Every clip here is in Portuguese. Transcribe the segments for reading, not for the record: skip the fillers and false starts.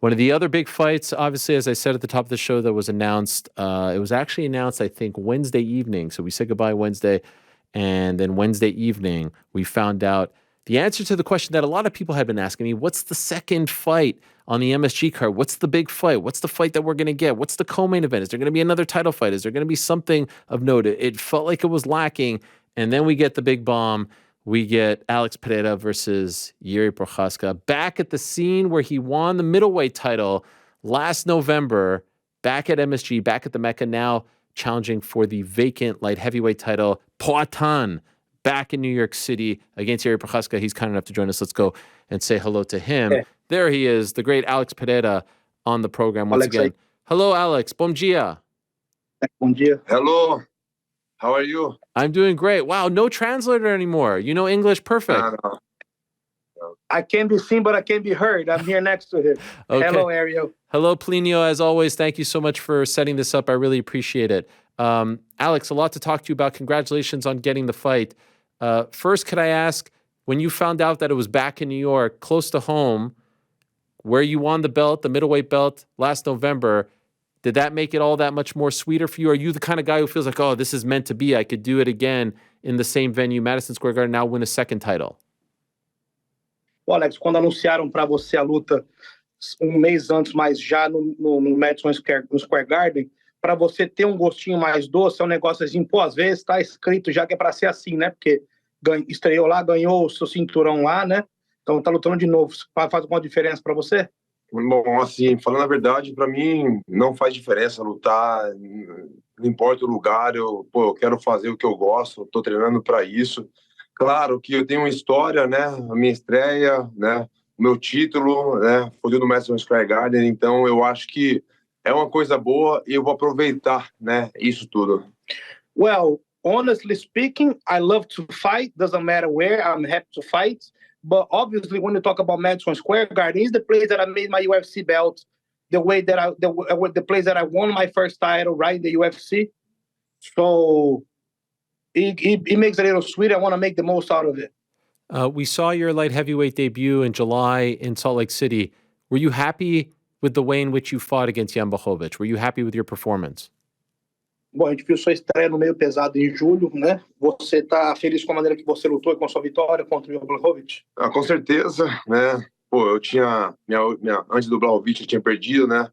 One of the other big fights, obviously, as I said at the top of the show, that was announced, it was actually announced, I think, Wednesday evening. So we said goodbye Wednesday, and then Wednesday evening, we found out the answer to the question that a lot of people had been asking me: what's the second fight on the MSG card? What's the big fight? What's the fight that we're going to get? What's the co-main event? Is there going to be another title fight? Is there going to be something of note? It felt like it was lacking. And then we get the big bomb. We get Alex Pereira versus Jiri Prochazka back at the scene where he won the middleweight title last November, back at MSG, back at the Mecca, now challenging for the vacant light heavyweight title. Poatan back in New York City against Jiri Prochazka. He's kind enough to join us. Let's go and say hello to him. Yeah. There he is, the great Alex Pereira on the program once again. Hello, Alex. Bom dia. Bom dia. Hello. How are you? I'm doing great. Wow, no translator anymore. You know English perfect. No. I can't be seen, but I can be heard. I'm here next to him. Okay. Hello, Ariel. Hello, Plinio. As always, thank you so much for setting this up. I really appreciate it. Alex, a lot to talk to you about. Congratulations on getting the fight. First, could I ask, when you found out that it was back in New York, close to home, where you won the belt, the middleweight belt, last November, did that make it all that much more sweeter for you? Are you the kind of guy who feels like, oh, this is meant to be, I could do it again in the same venue, Madison Square Garden, now win a second title? Bom, Alex, quando anunciaram para você a luta mês antes, mas já no Madison Square Garden, para você ter gostinho mais doce, é negócio assim, pô, às vezes está escrito já que é para ser assim, né? Porque estreou lá, ganhou o seu cinturão lá, né? Então tá lutando de novo. Faz alguma diferença para você? Bom, assim, falando a verdade, para mim não faz diferença lutar, não importa o lugar, eu quero fazer o que eu gosto, estou treinando para isso. Claro que eu tenho uma história, né? A minha estreia, né? O meu título, né? Foi no Madison Square Garden, então eu acho que é uma coisa boa e eu vou aproveitar, né? Isso tudo. Well, honestly speaking, I love to fight. Doesn't matter where, I'm happy to fight. But obviously, when you talk about Madison Square Garden, it's the place that I made my UFC belt, the place that I won my first title, right, the UFC. So it makes it a little sweet. I want to make the most out of it. We saw your light heavyweight debut in July in Salt Lake City. Were you happy with the way in which you fought against Jan Blachowicz? Were you happy with your performance? Bom, a gente viu sua estreia no meio pesado em julho, né? Você tá feliz com a maneira que você lutou e com a sua vitória contra o Jan Blachowicz? Com certeza, né? Pô, eu tinha antes do Blachowicz eu tinha perdido, né?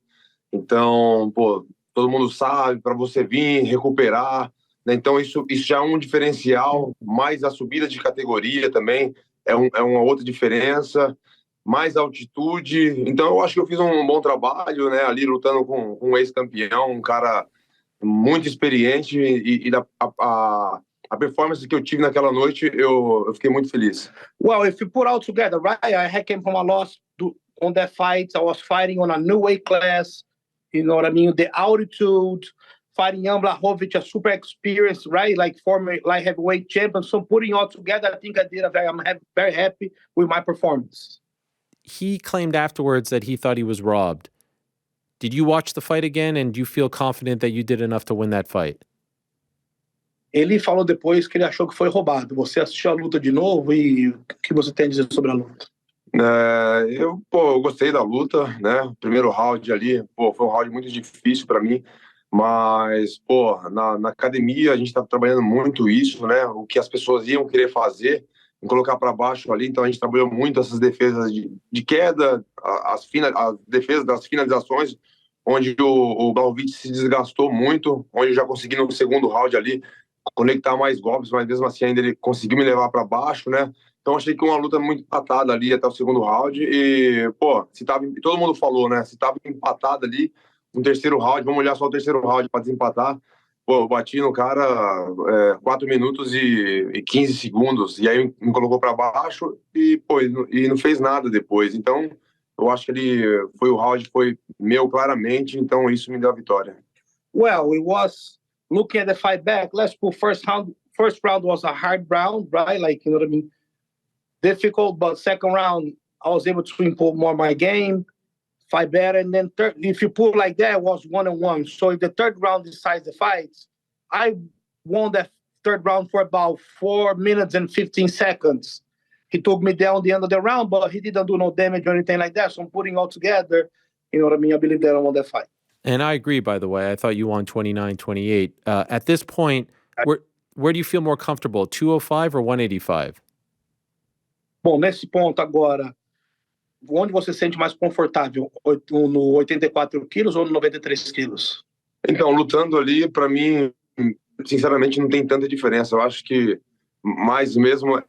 Então, pô, todo mundo sabe, para você vir recuperar, né? Então isso já é um diferencial, mais a subida de categoria também é uma outra diferença, mais altitude. Então eu acho que eu fiz um bom trabalho, né? Ali lutando com um ex-campeão, um cara muito experiente e a performance que eu tive naquela noite, eu fiquei muito feliz. Well, if you put all together, right, I came from a loss on that fight. I was fighting on a new weight class, you know what I mean? The altitude, fighting Jan Blachowicz, a super experienced, right, like former light heavyweight champion. So putting all together, I think I'm very happy with my performance. He claimed afterwards that he thought he was robbed. Did you watch the fight again, and do you feel confident that you did enough to win that fight? Ele falou depois que ele achou que foi roubado. Você assistiu a luta de novo e o que você tem a dizer sobre a luta? Eu gostei da luta, né? Primeiro round ali, foi um round muito difícil para mim, mas, na academia a gente tá trabalhando muito isso, né? O que as pessoas iam querer fazer, em colocar para baixo ali, então a gente trabalhou muito essas defesas de queda, as defesas das finalizações, onde o Blachowicz se desgastou muito, onde eu já consegui no segundo round ali conectar mais golpes, mas mesmo assim ainda ele conseguiu me levar para baixo, né? Então achei que uma luta muito empatada ali até o segundo round e, todo mundo falou, né? Se tava empatado ali no terceiro round, vamos olhar só o terceiro round para desempatar. Eu bati no cara 4 minutos e 15 segundos, e aí me colocou para baixo e não fez nada depois. Então, eu acho que o round foi meu claramente, então isso me deu a vitória. Well, it was looking at the fight back. Let's put first round was a hard round, right? Like, you know what I mean? Difficult, but second round, I was able to improve more my game, fight better. And then third, if you put like that, it was 1-1. So if the third round decides the fights, I won that third round for about 4 minutes and 15 seconds. He took me down the end of the round, but he didn't do no damage or anything like that. So I'm putting all together. You know what I mean? I believe that I won that fight. And I agree, by the way. I thought you won 29-28. At this point, where do you feel more comfortable, 205 or 185? Bom, nesse ponto agora, onde você se sente mais confortável? No 84 quilos ou no 93 quilos? Então, lutando ali, para mim, sinceramente, não tem tanta diferença. Eu acho que mais mesmo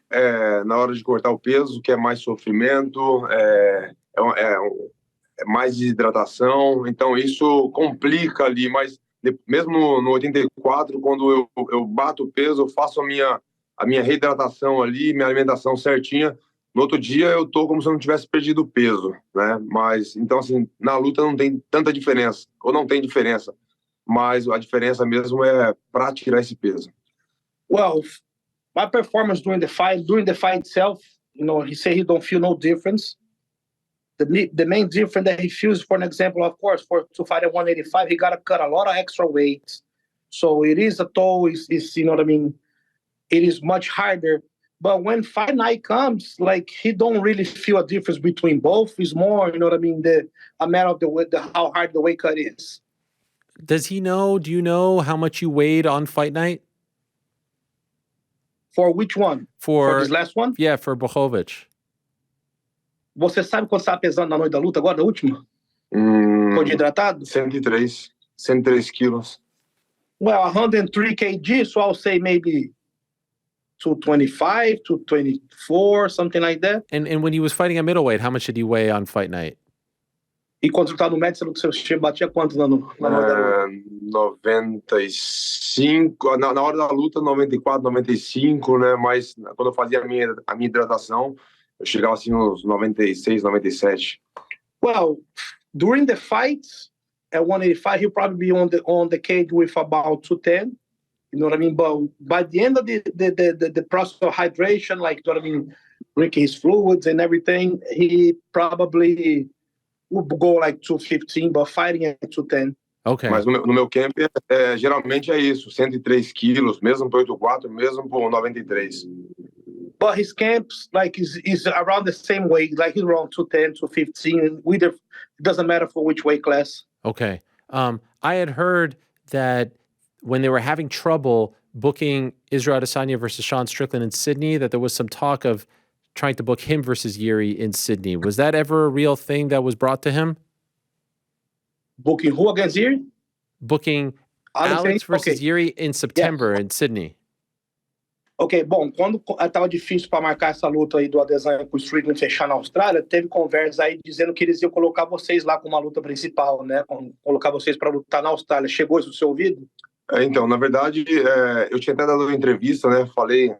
na hora de cortar o peso, que é mais sofrimento, é mais desidratação. Então, isso complica ali. Mas mesmo no 84, quando eu bato o peso, eu faço a minha reidratação ali, minha alimentação certinha. No outro dia, eu tô como se eu não tivesse perdido peso, né? Mas, então, assim, na luta não tem tanta diferença, ou não tem diferença. Mas a diferença mesmo é para tirar esse peso. Well, my performance during the fight itself, you know, he said he don't feel no difference. The main difference that he feels, for an example, of course, to fight at 185, he got to cut a lot of extra weight. So it is a toll, is you know what I mean? It is much harder. But when fight night comes, like, he don't really feel a difference between both. It's more, you know what I mean, a matter of how hard the weight cut is. Does he know? Do you know how much you weighed on fight night? For which one? For this last one? Yeah, for Blachowicz. Você sabe quanto você estava pesando na noite da luta agora, na última? Foi de hidratado? 103 quilos. Well, 103 kg, so I'll say maybe 225, 224, something like that. And when he was fighting at middleweight, how much did he weigh on fight night? E quando você estava no médio, você batia quanto na noite da luta? 95, na hora da luta, 94, 95, né? Mas quando eu fazia a minha hidratação, eu chegava assim uns 96, 97. Well, during the fight, at 185, he'll probably be on the cage with about 210. You know what I mean? But by the end of the process of hydration, like, you know what I mean, drinking his fluids and everything, he probably would go like 215, but fighting at 210. Okay. Mas no meu camp, geralmente é isso, 103 quilos, mesmo por 84, mesmo por 93. But his camps, like, is around the same weight, like he's around 210, 215. It doesn't matter for which weight class. Okay. I had heard that when they were having trouble booking Israel Adesanya versus Sean Strickland in Sydney, that there was some talk of trying to book him versus Jiri in Sydney. Was that ever a real thing that was brought to him? Booking who against Jiri? Booking Alex versus Jiri in September in Sydney. Ok, bom, quando estava difícil para marcar essa luta aí do Adesanya com o Strickland fechar na Austrália, teve conversa aí dizendo que eles iam colocar vocês lá com uma luta principal, né? Colocar vocês para lutar na Austrália. Chegou isso no seu ouvido? Então, na verdade, eu tinha até dado uma entrevista, né? Falei,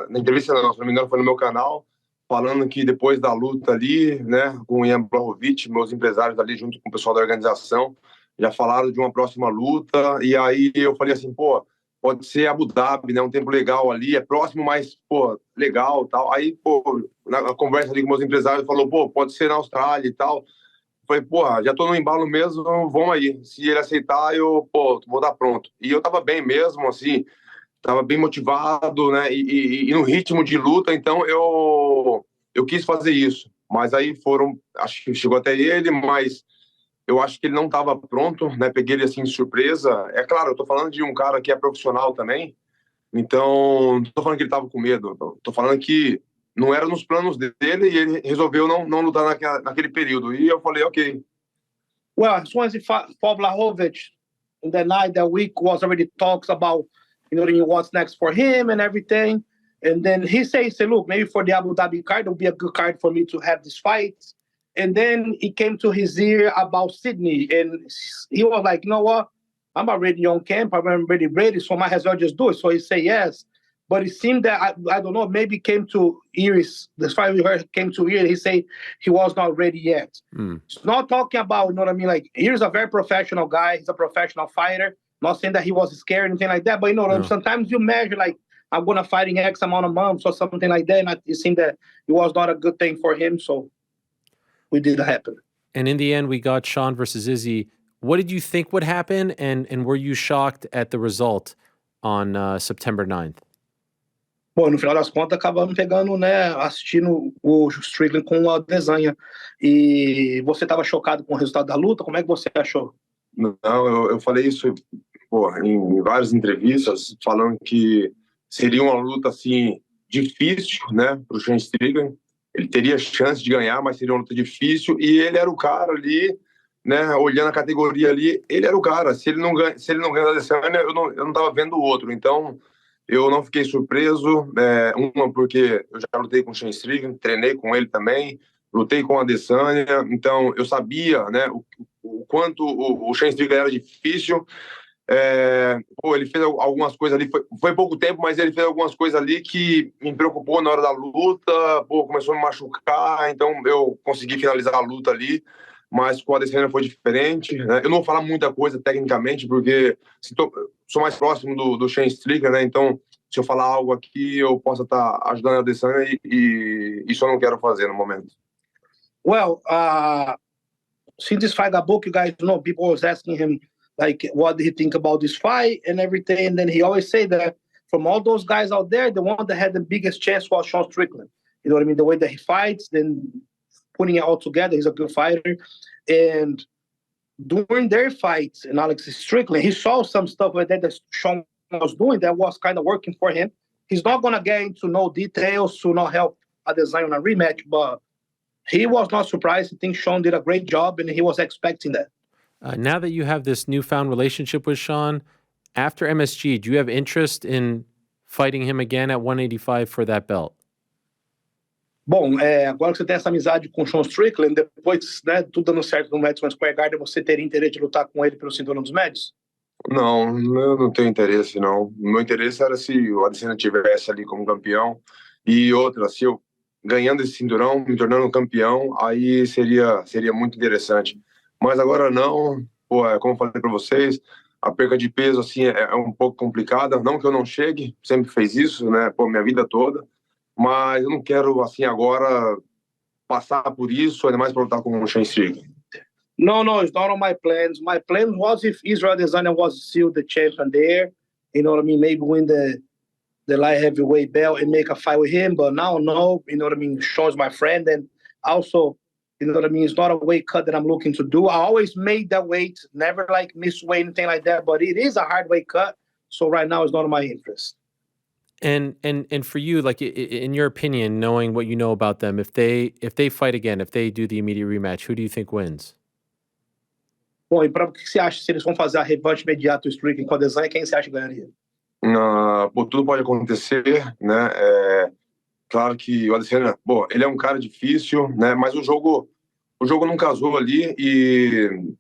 na entrevista, não, se não me engano, foi no meu canal, falando que depois da luta ali, né, com o Jan Blachowicz, meus empresários ali, junto com o pessoal da organização, já falaram de uma próxima luta, e aí eu falei assim, pô, pode ser Abu Dhabi, né, um tempo legal ali, é próximo, mas, pô, legal, tal. Aí, pô, na conversa ali com meus empresários, falou, pô, pode ser na Austrália e tal. Falei, porra, já tô no embalo mesmo, vamos aí. Se ele aceitar, eu, pô, vou dar pronto. E eu tava bem mesmo, assim, tava bem motivado, né, e no ritmo de luta, então eu quis fazer isso. Mas aí acho que chegou até ele, mas eu acho que ele não estava pronto, né, peguei ele assim de surpresa. É claro, eu tô falando de um cara que é profissional também, então não tô falando que ele tava com medo, tô falando que não era nos planos dele e ele resolveu não lutar naquele período. E eu falei, ok. Well, as soon as he fought Blachowicz, in the night, that week was already talks about, you know, what's next for him and everything. And then he said, look, maybe for the Abu Dhabi card, it would be a good card for me to have this fight. And then he came to his ear about Sydney. And he was like, you know what? I'm already on camp. I'm already ready, so I might as well just do it. So he said yes. But it seemed that, I don't know, maybe came to Iris, the fight we heard came to Iris, he said he was not ready yet. It's not talking about, you know what I mean, like, Iris is a very professional guy, he's a professional fighter, not saying that he was scared or anything like that, but you know, sometimes you measure, like, I'm going to fight in X amount of months or something like that, and it seemed that it was not a good thing for him, so we did happen. And in the end, we got Sean versus Izzy. What did you think would happen, and were you shocked at the result on September 9th? Bom, no final das contas, acabamos pegando, né, assistindo o Strickland com o Adesanya. E você estava chocado com o resultado da luta? Como é que você achou? Não, eu falei isso, pô, em várias entrevistas, falando que seria uma luta, assim, difícil, né, pro Sean Strickland. Ele teria chance de ganhar, mas seria uma luta difícil. E ele era o cara ali, né, olhando a categoria ali, ele era o cara. Se ele não ganha da Adesanya, eu não tava vendo o outro. Então, eu não fiquei surpreso, uma porque eu já lutei com o Sean Strickland, treinei com ele também, lutei com a Adesanya, então eu sabia, né, o quanto o Sean Strickland era difícil. Ele fez algumas coisas ali, foi pouco tempo, mas ele fez algumas coisas ali que me preocupou na hora da luta, começou a me machucar, então eu consegui finalizar a luta ali, mas com a Adesanya foi diferente, né? Eu não vou falar muita coisa tecnicamente, porque sou mais próximo do Sean Strickland, né? Então, se eu falar algo aqui, eu posso estar ajudando a Adesanya e isso eu não quero fazer no momento. Well, since this fight got booked, you guys know people was asking him, like, what did he think about this fight and everything, and then he always say that from all those guys out there, the one that had the biggest chance was Sean Strickland. You know what I mean? The way that he fights, then putting it all together, he's a good fighter. And during their fights, and Alex Strickland, he saw some stuff like that Sean was doing that was kind of working for him. He's not going to get into no details to not help Adesanya on a rematch, but he was not surprised. I think Sean did a great job, and he was expecting that. Now that you have this newfound relationship with Sean, after MSG, do you have interest in fighting him again at 185 for that belt? Bom, agora que você tem essa amizade com o Sean Strickland, depois, né, tudo dando certo no Madison Square Garden, você teria interesse de lutar com ele pelo cinturão dos médios? Não, eu não tenho interesse, não. O meu interesse era se o Adesanya tivesse ali como campeão. E outra, se eu ganhando esse cinturão, me tornando campeão, aí seria muito interessante. Mas agora não, como eu falei para vocês, a perca de peso assim é um pouco complicada. Não que eu não chegue, sempre fez isso, né? Minha vida toda. Mas eu não quero assim agora passar por isso, ainda mais para lutar com o Sean Strickland. No, it's not on my plans. My plan was if Israel Adesanya was still the champion there, you know what I mean, maybe win the light heavyweight belt and make a fight with him. But now, no, you know what I mean, Sean's my friend. And also, you know what I mean, it's not a weight cut that I'm looking to do. I always made that weight, never like miss weight, anything like that. But it is a hard weight cut. So right now, it's not in my interest. And for you, like in your opinion, knowing what you know about them, if they fight again, if they do the immediate rematch, who do you think wins? Bom, e para o que você acha se eles vão fazer a revanche imediata do Strickland com a Adesanya, quem você acha que ganharia? Tudo pode acontecer, né? Claro que o Adesanya, ele é um cara difícil, né? Mas o jogo não casou ali e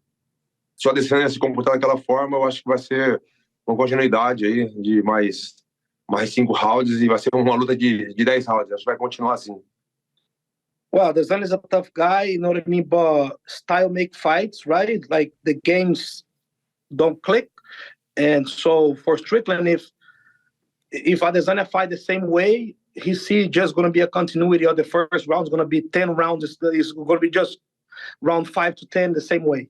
se o Adesanya se comportar daquela forma, eu acho que vai ser uma continuidade aí de mais 5 rounds e vai ser uma luta de 10 rounds. Acho que vai continuar assim. Well, Adesanya is a tough guy, you know what I mean? But style make fights, right? Like the games don't click. And so for Strickland, if Adesanya fight the same way, he's just going to be a continuity of the first round. It's going to be 10 rounds. It's going to be just round 5 to 10 the same way.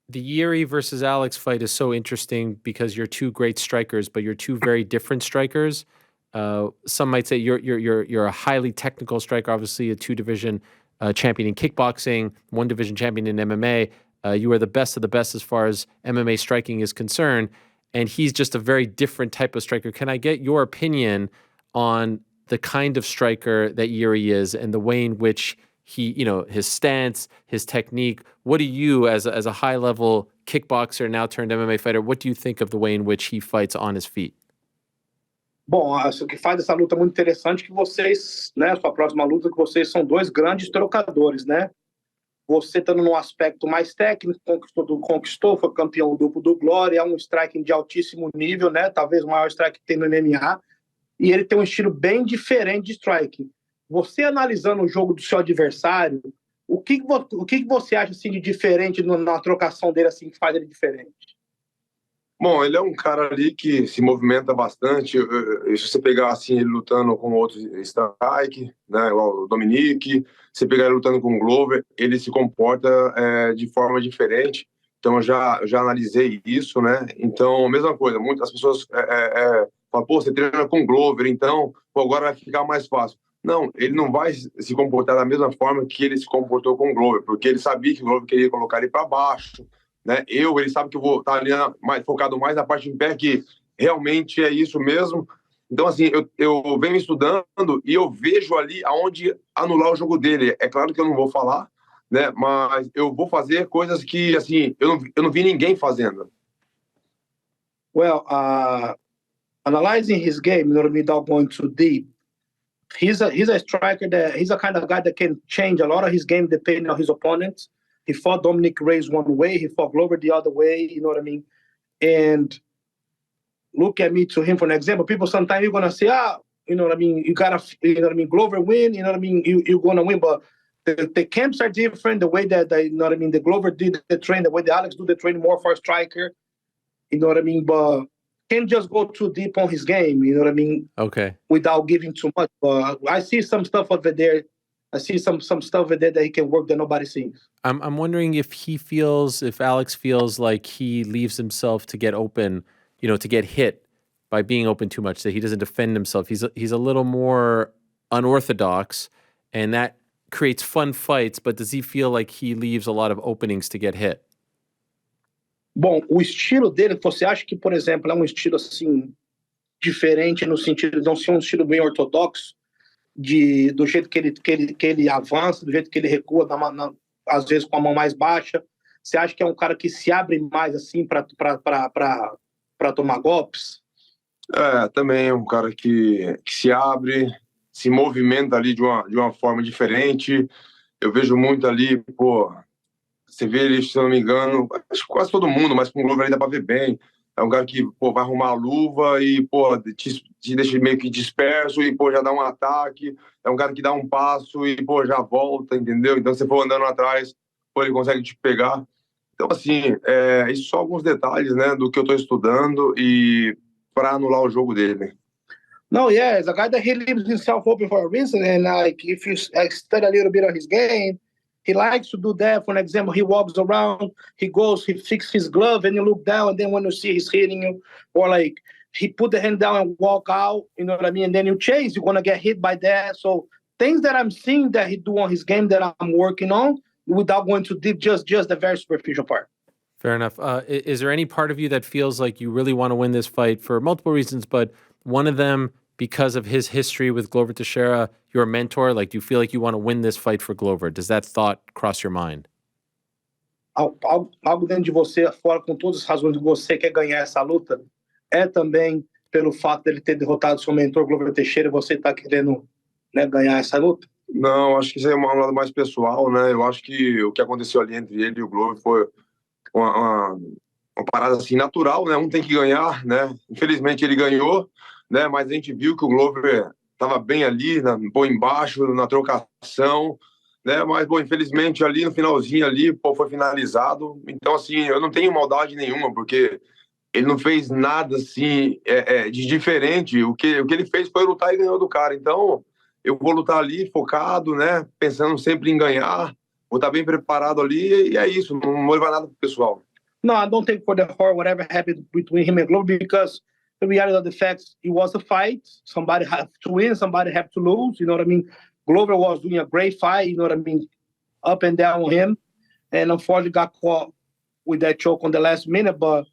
The Jiri versus Alex fight is so interesting because you're two great strikers, but you're two very different strikers. Some might say you're a highly technical striker, obviously a 2-division champion in kickboxing, 1-division champion in MMA. You are the best of the best as far as MMA striking is concerned, and he's just a very different type of striker. Can I get your opinion on the kind of striker that Jiri is and the way in which he, his stance, his technique? What do you, as a high-level kickboxer, now turned MMA fighter, what do you think of the way in which he fights on his feet? Bom, o que faz essa luta muito interessante é que vocês, né, sua próxima luta, que vocês são dois grandes trocadores, né? Você estando num aspecto mais técnico, conquistou, foi campeão duplo do Glória, é um striking de altíssimo nível, né? Talvez o maior strike que tem no MMA. E ele tem um estilo bem diferente de striking. Você analisando o jogo do seu adversário, o que você acha assim, de diferente na trocação dele, assim, que faz ele diferente? Bom, ele é um cara ali que se movimenta bastante. Se você pegar assim ele lutando com outro strike, né, igual o Dominique, se pegar ele lutando com o Glover, ele se comporta de forma diferente. Então eu já analisei isso, né? Então, mesma coisa, muitas pessoas Fala, pô, você treina com Glover, então, pô, agora vai ficar mais fácil. Não, ele não vai se comportar da mesma forma que ele se comportou com o Glover, porque ele sabia que o Glover queria colocar ele para baixo, né? Ele sabe que eu vou estar ali focado mais na parte de pé, que realmente é isso mesmo. Então, assim, eu venho estudando e eu vejo ali aonde anular o jogo dele. É claro que eu não vou falar, né? Mas eu vou fazer coisas que, assim, eu não vi ninguém fazendo. Well, analyzing his game, without going too deep, he's a striker he's a kind of guy that can change a lot of his game depending on his opponents. He fought Dominic Reyes one way, he fought Glover the other way, you know what I mean? And look at me to him for an example. People sometimes you're gonna say, you know what I mean, you gotta, you know what I mean, Glover win, you know what I mean, you're gonna win, but the camps are different. The way that you know what I mean, the Glover did the train, the way the Alex do the training more for a striker, you know what I mean, but can't just go too deep on his game, you know what I mean? Okay. Without giving too much. But I see some stuff over there. I see some stuff over there that he can work that nobody sees. I'm wondering if Alex feels like he leaves himself to get open, to get hit by being open too much, that he doesn't defend himself. He's a little more unorthodox, and that creates fun fights, but does he feel like he leaves a lot of openings to get hit? Bom, o estilo dele, você acha que, por exemplo, é um estilo assim diferente no sentido de não ser um estilo bem ortodoxo, do jeito que ele avança, do jeito que ele recua, às vezes com a mão mais baixa? Você acha que é um cara que se abre mais assim para tomar golpes? Também é um cara que se abre, se movimenta ali de uma forma diferente. Eu vejo muito ali, pô, você vê ele, se eu não me engano, acho que quase todo mundo, mas com o Glover aí dá pra ver bem. É um cara que, pô, vai arrumar a luva e, pô, te deixa meio que disperso e, pô, já dá um ataque. É um cara que dá um passo e, pô, já volta, entendeu? Então, se você for andando atrás, pô, ele consegue te pegar. Então, assim, isso são alguns detalhes, né, do que eu tô estudando e para anular o jogo dele. No, yeah, it's a guy that he leaves himself open for a reason, and like if you study a little bit of his game, he likes to do that. For an example, he walks around, he fixes his glove, and you look down, and then when you see he's hitting you, or like he put the hand down and walk out, you know what I mean? And then you chase, you're gonna get hit by that. So things that I'm seeing that he do on his game that I'm working on without going too deep, just the very superficial part. Fair enough. Is there any part of you that feels like you really want to win this fight for multiple reasons, but one of them because of his history with Glover Teixeira, your mentor? Like, do you feel like you want to win this fight for Glover? Does that thought cross your mind? Algo dentro de você, fora com todas as razões que você quer ganhar essa luta, é também pelo fato dele ter derrotado seu mentor Glover Teixeira, você está querendo, né, ganhar essa luta? Não, acho que isso é um lado mais pessoal, né? Eu acho que o que aconteceu ali entre ele e o Glover foi uma parada assim natural, né? Um tem que ganhar, né? Infelizmente ele ganhou, né? Mas a gente viu que o Glover estava bem ali, pô, embaixo, na trocação, né? Mas, pô, infelizmente ali no finalzinho ali, pô, foi finalizado. Então, assim, eu não tenho maldade nenhuma, porque ele não fez nada assim de diferente. O que ele fez foi lutar e ganhou do cara. Então, eu vou lutar ali focado, né? Pensando sempre em ganhar. Vou estar bem preparado ali e é isso. Não vou levar nada pro pessoal. No, I don't take for the heart whatever happened between him and Glover, because the reality of the facts, it was a fight. Somebody had to win, somebody had to lose. You know what I mean? Glover was doing a great fight. You know what I mean? Up and down on him, and unfortunately got caught with that choke on the last minute. But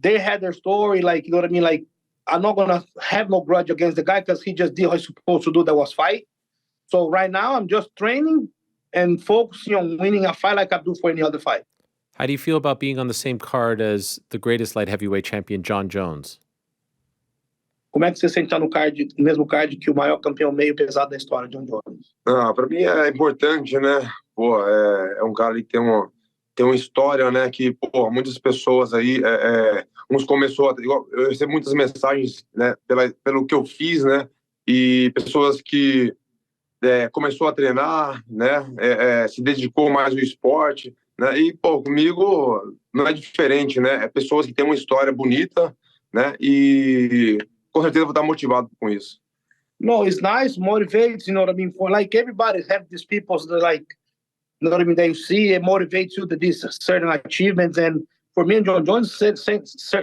they had their story. Like, you know what I mean? Like, I'm not gonna have no grudge against the guy because he just did what he's supposed to do. That was fight. So right now, I'm just training and focusing on winning a fight like I do for any other fight. How do you feel about being on the same card as the greatest light heavyweight champion, Jon Jones? Como é que você sente estar no mesmo card que o maior campeão meio pesado da história, Jon Jones? Para mim é importante, né? Pô, é um cara que tem uma história, né? Que, pô, muitas pessoas aí, uns começou eu recebo muitas mensagens, né? Pelo que eu fiz, né? E pessoas que começou a treinar, né? Se dedicou mais ao esporte, né? E, pô, comigo não é diferente, né? É pessoas que têm uma história bonita, né? E com certeza vou estar motivado com isso. No, it's nice, motivates, you know what I mean? For like everybody have these people that like, you know what I mean, that you see, it motivates you to these certain achievements, and for me and John Jones,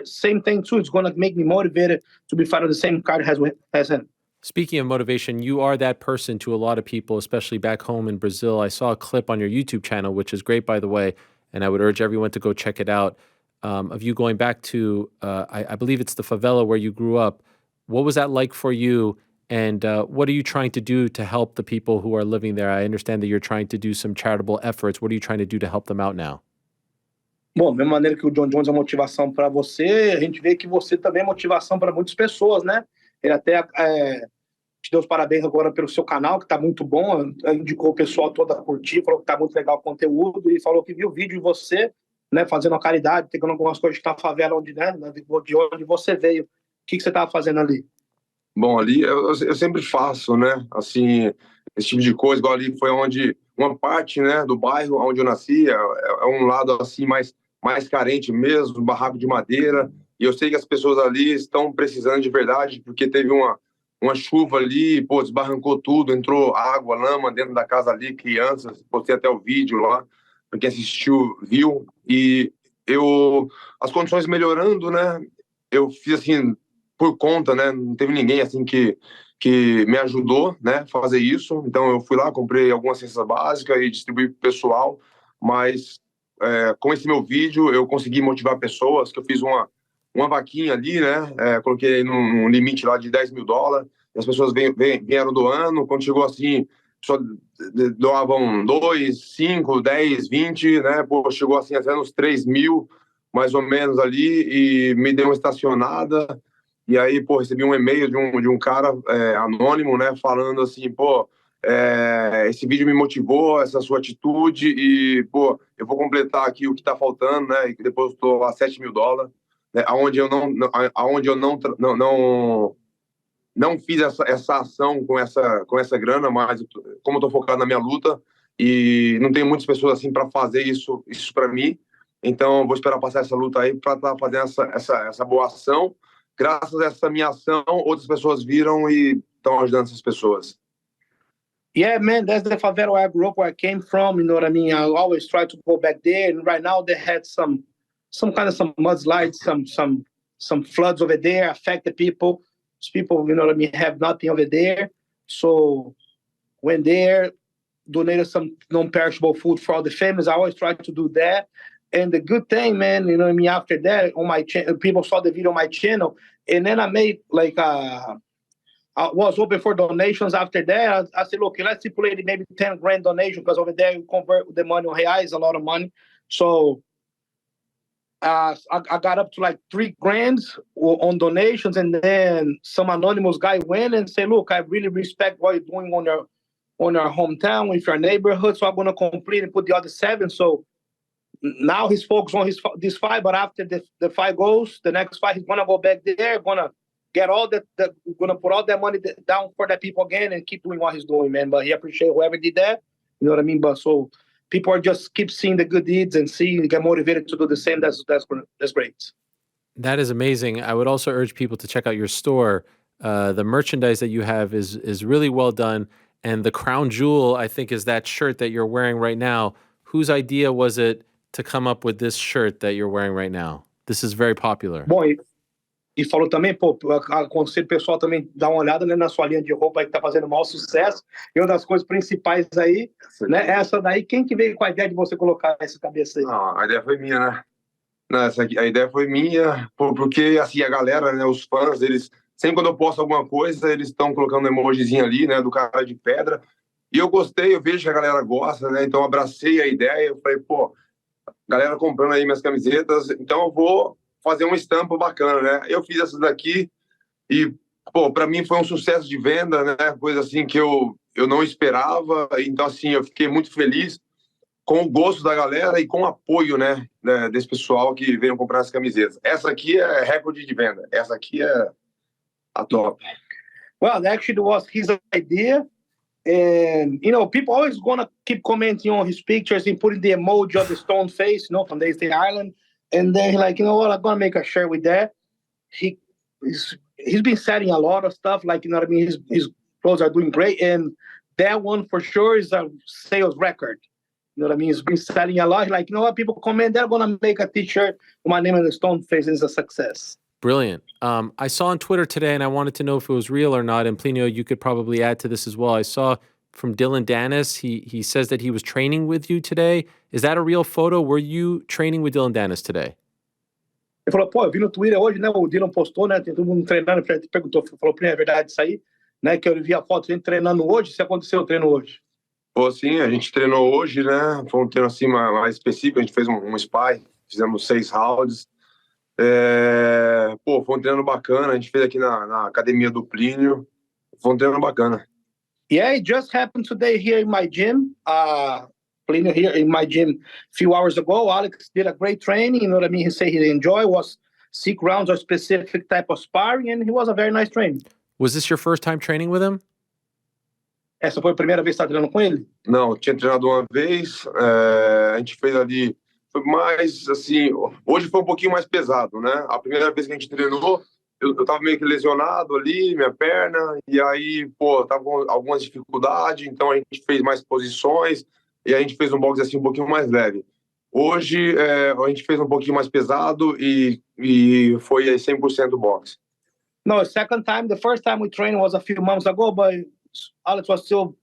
same thing too. It's gonna make me motivated to be fighting the same card as him. Speaking of motivation, you are that person to a lot of people, especially back home in Brazil. I saw a clip on your YouTube channel, which is great, by the way, and I would urge everyone to go check it out, of you going back to, I believe it's the favela where you grew up. What was that like for you, and what are you trying to do to help the people who are living there? I understand that you're trying to do some charitable efforts. What are you trying to do to help them out now? Bom, da mesma maneira que o John Jones é motivação para você, a gente vê que você também é motivação para muitas pessoas, né? Ele até te deu os parabéns agora pelo seu canal, que tá muito bom, indicou o pessoal todo a curtir, falou que tá muito legal o conteúdo, e falou que viu o vídeo de você, né, fazendo a caridade, pegando algumas coisas que tá na favela onde, né, de onde você veio. O que você tava fazendo ali? Bom, ali eu sempre faço, né? Assim, esse tipo de coisa, igual ali foi onde uma parte, né, do bairro onde eu nasci, é um lado assim mais carente mesmo, barraco de madeira. E eu sei que as pessoas ali estão precisando de verdade, porque teve uma chuva ali, pô, desbarrancou tudo, entrou água, lama dentro da casa ali, crianças, postei até o vídeo lá, para quem assistiu viu. E as condições melhorando, né? Eu fiz assim por conta, né? Não teve ninguém assim que me ajudou, né, fazer isso. Então eu fui lá, comprei algumas cestas básicas e distribuí para o pessoal, mas com esse meu vídeo eu consegui motivar pessoas, que eu fiz uma vaquinha ali, né, coloquei num limite lá de $10.000, e as pessoas vieram doando. Quando chegou assim, só doavam 2, 5, 10, 20, né, pô, chegou assim até uns 3.000, mais ou menos ali, e me deu uma estacionada. E aí, pô, recebi um e-mail de um cara anônimo, né, falando assim, pô, esse vídeo me motivou, essa sua atitude, e, pô, eu vou completar aqui o que tá faltando, né, e depois eu tô lá $7.000, né, aonde eu não fiz essa ação com essa grana, mas como eu tô focado na minha luta, e não tem muitas pessoas assim para fazer isso para mim, então vou esperar passar essa luta aí para estar fazendo essa boa ação. Graças a essa minha ação, outras pessoas viram e estão ajudando essas pessoas. Yeah, man, that's the favela where I grew up, where I came from. You know what I mean? I always try to go back there, and right now they had some kind of some mudslides, some floods over there, affected people. Those people, you know what I mean, have nothing over there. So when there, donated some non-perishable food for all the families. I always try to do that. And the good thing, man, you know what I mean, after that, on my channel, people saw the video on my channel, and then I made like I was open for donations after that. I said, look, let's stipulate maybe 10 grand donation, because over there you convert the money on reais, a lot of money. So I got up to like 3 grand on donations, and then some anonymous guy went and said, look, I really respect what you're doing on your hometown, with your neighborhood, so I'm going to complete and put the other 7. So now he's focused on this fight, but after the fight goes, the next fight, he's going to go back there, going to get going to put all that money down for the people again and keep doing what he's doing, man. But he appreciate whoever did that. You know what I mean? But so people are just keep seeing the good deeds and get motivated to do the same. That's great. That is amazing. I would also urge people to check out your store. The merchandise that you have is really well done. And the crown jewel, I think, is that shirt that you're wearing right now. Whose idea was it to come up with this shirt that you're wearing right now? This is very popular. Bom, e falou também, pô, aconselho o pessoal também dar uma olhada, né, na sua linha de roupa aí que tá fazendo o maior sucesso. E uma das coisas principais aí, né, essa daí, quem que veio com a ideia de você colocar essa cabeça aí? A ideia foi minha, né? Não, a ideia foi minha, porque assim, a galera, né, os fãs, eles, sempre quando eu posto alguma coisa, eles estão colocando um emojizinho ali, né, do cara de pedra. E eu gostei, eu vejo que a galera gosta, né, então eu abracei a ideia, eu falei, pô, galera comprando aí minhas camisetas, então eu vou fazer uma estampa bacana, né? Eu fiz essa daqui e, pô, para mim foi um sucesso de venda, né? Coisa assim que eu não esperava. Então, assim, eu fiquei muito feliz com o gosto da galera e com o apoio, né, desse pessoal que veio comprar as camisetas. Essa aqui é recorde de venda. Essa aqui é a top. Well, actually, it was his idea. And, you know, people always gonna keep commenting on his pictures and putting the emoji of the stone face, you know, from the State Island. And then he's like, you know what, I'm going to make a shirt with that. He's been selling a lot of stuff, like, you know what I mean? His clothes are doing great. And that one for sure is a sales record. You know what I mean? It's been selling a lot. Like, you know what? People comment, they're going to make a t-shirt with my name in the stone face, and it's a success. Brilliant. I saw on Twitter today, and I wanted to know if it was real or not. And Plinio, you could probably add to this as well. I saw from Dillon Danis, he says that he was training with you today. Is that a real photo? Were you training with Dillon Danis today? Ele falou, pô, eu vi no Twitter hoje, né? O Dillon postou, né? Tem todo mundo treinando. Ele perguntou, falou, é verdade isso aí? Né? Que eu vi a foto dele treinando hoje. Se aconteceu o treino hoje? Pô, sim, a gente treinou hoje, né? Foi um treino assim mais específico. A gente fez um spy, fizemos 6 rounds. Pô, foi um treino bacana. A gente fez aqui na academia do Plínio. Foi um treino bacana. Yeah, it just happened today here in my gym. Plínio here in my gym a few hours ago. Alex did a great training. You know what I mean? He said he enjoyed, was 6 rounds of specific type of sparring, and he was a very nice training. Was this your first time training with him? Essa foi a primeira vez que você está treinando com ele? Não, tinha treinado uma vez. A gente fez ali. Foi mais assim. Hoje foi um pouquinho mais pesado, né? A primeira vez que a gente treinou, eu tava meio que lesionado ali, minha perna, e aí, pô, tava com algumas dificuldades, então a gente fez mais posições, e a gente fez um boxe assim um pouquinho mais leve. Hoje, a gente fez um pouquinho mais pesado e foi 100% boxe. No, second time. The first time we trained was a few months ago, but Alex was still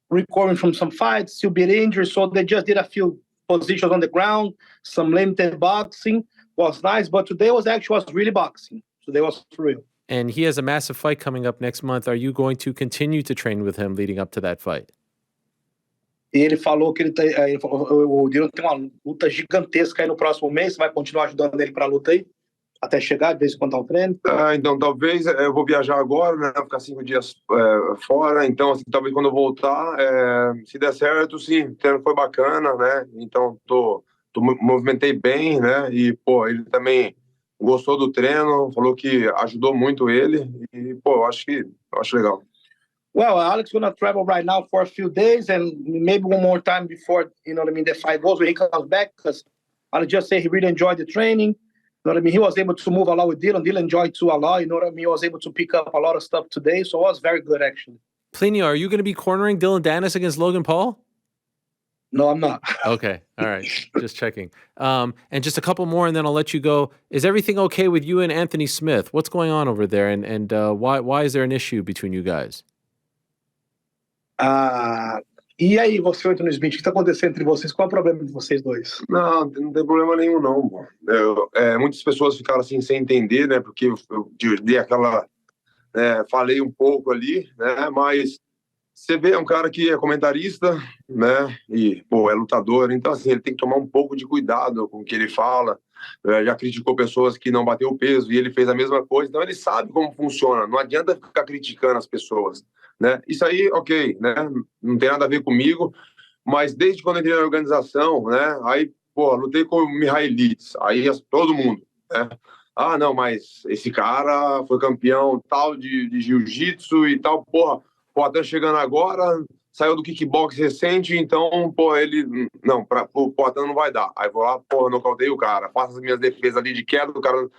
recovering from some fights, still bit injured, so they just did a few positions on the ground, some limited boxing. Was nice, but today was really boxing. Today was for real. And he has a massive fight coming up next month. Are you going to continue to train with him leading up to that fight? E ele falou que o Dillon tem uma luta gigantesca aí no próximo mês. Você vai continuar ajudando ele para a luta aí? Até chegar, de vez em quando tá um treino? Então, talvez eu vou viajar agora, né? Ficar 5 dias fora. Então, assim, talvez quando eu voltar, se der certo, sim, o treino foi bacana, né? Então, movimentei bem, né? E, pô, ele também gostou do treino, falou que ajudou muito ele. E, pô, eu acho legal. Well, Alex gonna travel right now for a few days and maybe one more time before, you know what I mean, the fight goes when he comes back, because Alex just say he really enjoyed the training. You know what I mean? He was able to move a lot with Dillon. Dillon enjoyed too a lot. You know what I mean? He was able to pick up a lot of stuff today, so it was very good, actually. Plinio, are you going to be cornering Dillon Danis against Logan Paul? No, I'm not. Okay. All right. Just checking. And just a couple more, and then I'll let you go. Is everything okay with you and Anthony Smith? What's going on over there, and why is there an issue between you guys? E aí, você, Anthony Smith, o que está acontecendo entre vocês? Qual é o problema de vocês dois? Não tem problema nenhum, não. Muitas pessoas ficaram assim sem entender, né? Porque eu dei aquela... falei um pouco ali, né? Mas você vê, é um cara que é comentarista, né? E, pô, é lutador. Então, assim, ele tem que tomar um pouco de cuidado com o que ele fala. Já criticou pessoas que não bateu o peso e ele fez a mesma coisa. Então, ele sabe como funciona. Não adianta ficar criticando as pessoas, né? Isso aí, ok, né? Não tem nada a ver comigo. Mas desde quando eu entrei na organização, né? Aí, pô, lutei com o Mihailitz. Aí, todo mundo, né? Ah, não, mas esse cara foi campeão tal de jiu-jitsu e tal, porra. Pô, até chegando agora, saiu do kickbox recente, então, pô, ele... Não, o Poatan não vai dar. Aí vou lá, porra, nocauteio o cara. Faço as minhas defesas ali de queda, o cara...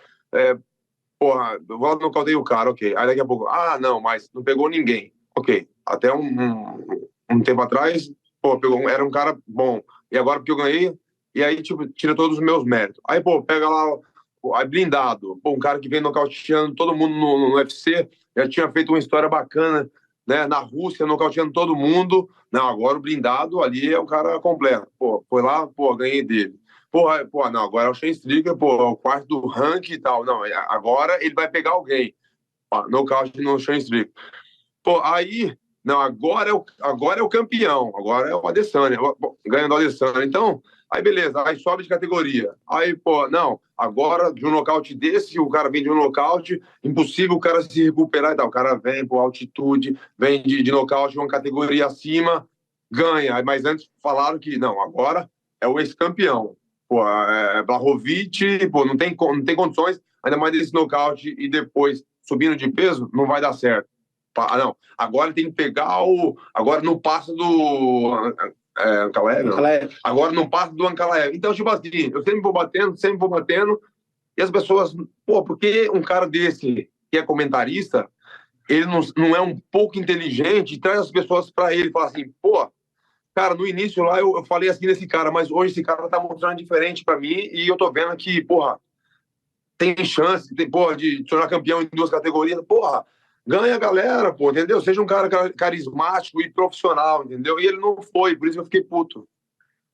porra, eu vou lá, nocauteio o cara, ok. Aí daqui a pouco, não, mas não pegou ninguém. Ok. Até um tempo atrás, pô, era um cara bom. E agora porque eu ganhei, e aí, tipo, tira todos os meus méritos. Aí, pô, pega lá, aí blindado. Pô, um cara que vem nocauteando todo mundo no UFC, já tinha feito uma história bacana, né, na Rússia, nocauteando todo mundo. Não, agora o blindado ali é um cara completo. Pô, foi lá, pô, ganhei dele. Pô, não, agora é o Shane Strickland, pô, é o quarto do ranking e tal. Não, agora ele vai pegar alguém. Pô, nocaute no Shane Strickland. Pô, aí, não, agora é o campeão, agora é o Adesanya, ganhando o Adesanya. Então, aí beleza, aí sobe de categoria. Aí, pô, não, agora de um nocaute desse, o cara vem de um nocaute, impossível o cara se recuperar e tal. O cara vem por altitude, vem de nocaute, uma categoria acima, ganha. Mas antes falaram que, não, agora é o ex-campeão. Pô, Blachowicz, pô, não tem condições, ainda mais desse nocaute e depois subindo de peso, não vai dar certo. Não, agora tem que pegar agora não passa do Ankalaev. Agora não passa do Ankalaev. Então, tipo assim, eu sempre vou batendo, e as pessoas, pô, porque um cara desse que é comentarista, ele não é um pouco inteligente, traz as pessoas para ele e fala assim, pô, Cara, no início lá eu falei assim desse cara, mas hoje esse cara tá mostrando diferente pra mim e eu tô vendo que, porra, tem chance, tem, porra, de tornar campeão em 2 categorias, porra, ganha a galera, pô, entendeu? Seja um cara carismático e profissional, entendeu? E ele não foi, por isso eu fiquei puto.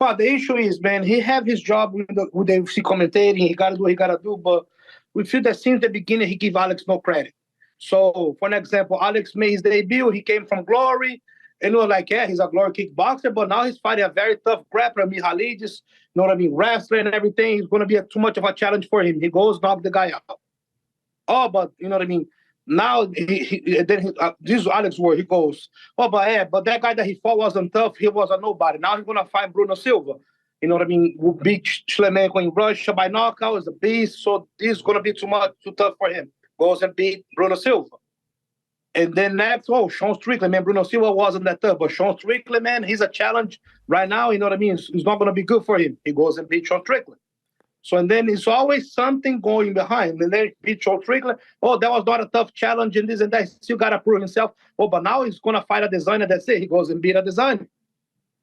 But the issue is, man, he have his job with the UFC commentating. He got to do what he got to do. But we feel that since the beginning, he give Alex no credit. So, for an example, Alex made his debut. He came from Glory. And we were like, yeah, he's a Glory kickboxer. But now he's fighting a very tough grappler, Mihalidis. You know what I mean? Wrestler and everything. He's going to be too much of a challenge for him. He goes, knock the guy out. Oh, but you know what I mean? Now, this is Alex's word. He goes, oh, but that guy that he fought wasn't tough. He was a nobody. Now he's going to fight Bruno Silva. You know what I mean? Will beat Shlemenko in Russia by knockout. Is a beast. So this is going to be too tough for him. Goes and beat Bruno Silva. And then next, Sean Strickland, man. Bruno Silva wasn't that tough. But Sean Strickland, man, he's a challenge right now. You know what I mean? It's not going to be good for him. He goes and beats Sean Strickland. So, and then it's always something going behind. And then beat Sean Strickland. Oh, that was not a tough challenge and this and that. He still got to prove himself. Oh, but now he's going to fight a designer. That's it. He goes and beat a designer.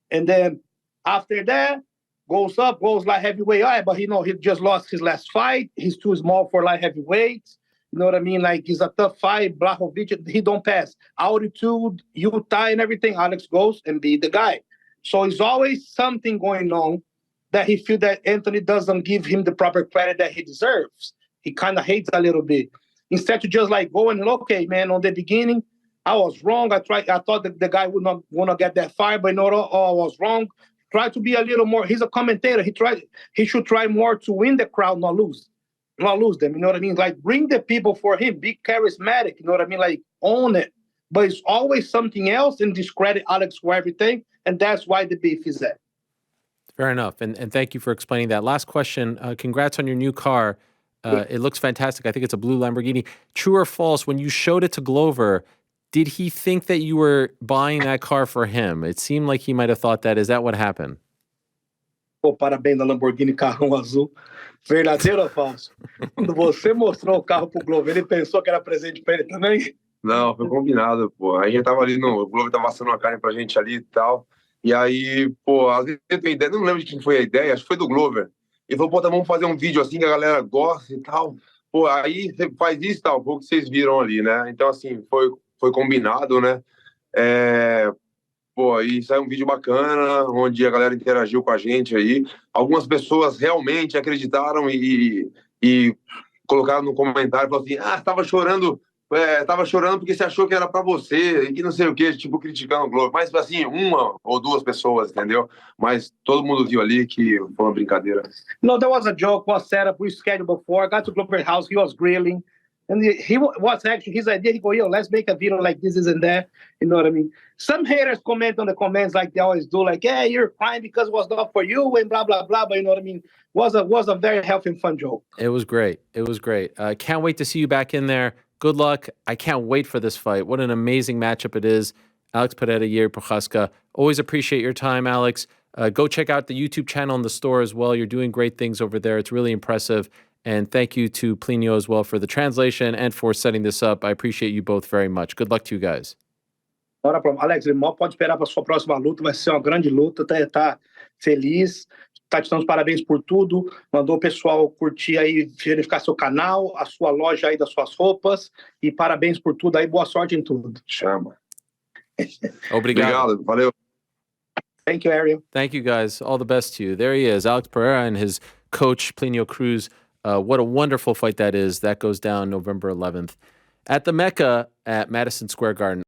And then after that, goes light heavyweight. All right, but he just lost his last fight. He's too small for light heavyweights. You know what I mean? Like, he's a tough fight. Blachowicz, he don't pass. Altitude, Utah and everything. Alex goes and beat the guy. So it's always something going on that he feels that Anthony doesn't give him the proper credit that he deserves. He kind of hates a little bit. Instead to just like go and, okay, man, on the beginning, I was wrong. I thought that the guy would not want to get that fight, but I was wrong. Try to be a little more. He's a commentator. He should try more to win the crowd, not lose them. You know what I mean? Like, bring the people for him. Be charismatic. You know what I mean? Like, own it. But it's always something else and discredit Alex for everything. And that's why the beef is there. Fair enough. And thank you for explaining that. Last question. Congrats on your new car. It looks fantastic. I think it's a blue Lamborghini. True or false, when you showed it to Glover, did he think that you were buying that car for him? It seemed like he might have thought that. Is that what happened? Pô, parabéns da Lamborghini carrão azul. Verdadeiro ou falso? Quando você mostrou o carro pro Glover, ele pensou que era presente pra ele também? Não, foi combinado, pô. A gente tava ali o Glover tava assando uma carne pra gente ali e tal. E aí, pô, às vezes eu tenho ideia, não lembro de quem foi a ideia, acho que foi do Glover. Ele falou, pô, tá, vamos fazer um vídeo assim que a galera gosta e tal. Pô, aí você faz isso e tal, foi o que vocês viram ali, né? Então, assim, foi combinado, né? Pô, aí saiu um vídeo bacana, onde a galera interagiu com a gente aí. Algumas pessoas realmente acreditaram e colocaram no comentário, falaram assim, tava chorando porque você achou que era pra você, e que não sei o que, tipo, criticando o Globo. Mas, assim, 1 ou 2 pessoas, entendeu? Mas todo mundo viu ali que foi uma brincadeira. No, there was a joke, was set up, we scheduled before. I got to Glover's house, he was grilling. And he was actually, his idea, he go, let's make a video like this and that. You know what I mean? Some haters comment on the comments like they always do, like, yeah, you're crying because it was not for you and blah, blah, blah. But you know what I mean? Was a very healthy and fun joke. It was great. It was great. Can't wait to see you back in there. Good luck. I can't wait for this fight. What an amazing matchup it is. Alex Pereira, Jiri Prochazka. Always appreciate your time, Alex. Go check out the YouTube channel in the store as well. You're doing great things over there. It's really impressive. And thank you to Plinio as well for the translation and for setting this up. I appreciate you both very much. Good luck to you guys. Bora, Alex, ele mal pode esperar para sua próxima luta. Vai ser uma grande luta. Tá feliz. Tá te dando os parabéns por tudo. Mandou o pessoal curtir aí, verificar seu canal, a sua loja aí das suas roupas. E parabéns por tudo aí. Boa sorte em tudo. Chama. Obrigado. Valeu. Thank you, Ariel. Thank you, guys. All the best to you. There he is, Alex Pereira and his coach, Plinio Cruz. What a wonderful fight that is. That goes down November 11th at the Mecca at Madison Square Garden.